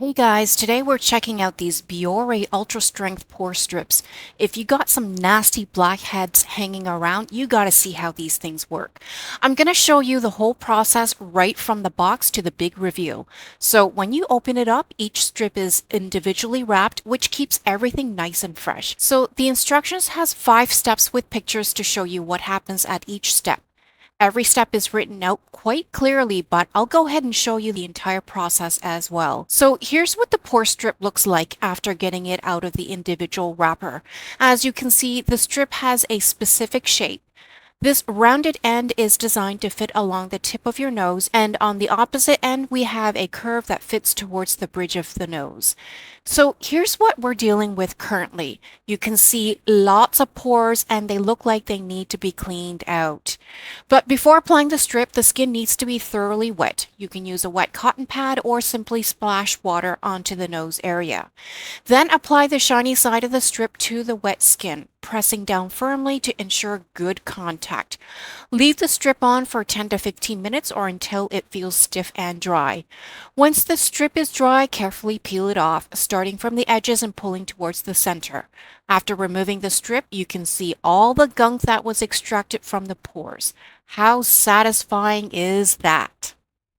Hey guys, today we're checking out these Biore Ultra Strength Pore Strips. If you got some nasty blackheads hanging around, you gotta see how these things work. I'm gonna show you the whole process right from the box to the big reveal. So when you open it up, each strip is individually wrapped, which keeps everything nice and fresh. So the instructions has 5 steps with pictures to show you what happens at each step. Every step is written out quite clearly, but I'll go ahead and show you the entire process as well. So here's what the pour strip looks like after getting it out of the individual wrapper. As you can see, the strip has a specific shape. This rounded end is designed to fit along the tip of your nose, and on the opposite end, we have a curve that fits towards the bridge of the nose. So here's what we're dealing with currently. You can see lots of pores and they look like they need to be cleaned out. But before applying the strip, the skin needs to be thoroughly wet. You can use a wet cotton pad or simply splash water onto the nose area. Then apply the shiny side of the strip to the wet skin, pressing down firmly to ensure good contact. Leave the strip on for 10 to 15 minutes or until it feels stiff and dry. Once the strip is dry, carefully peel it off, starting from the edges and pulling towards the center. After removing the strip, you can see all the gunk that was extracted from the pores. How satisfying is that?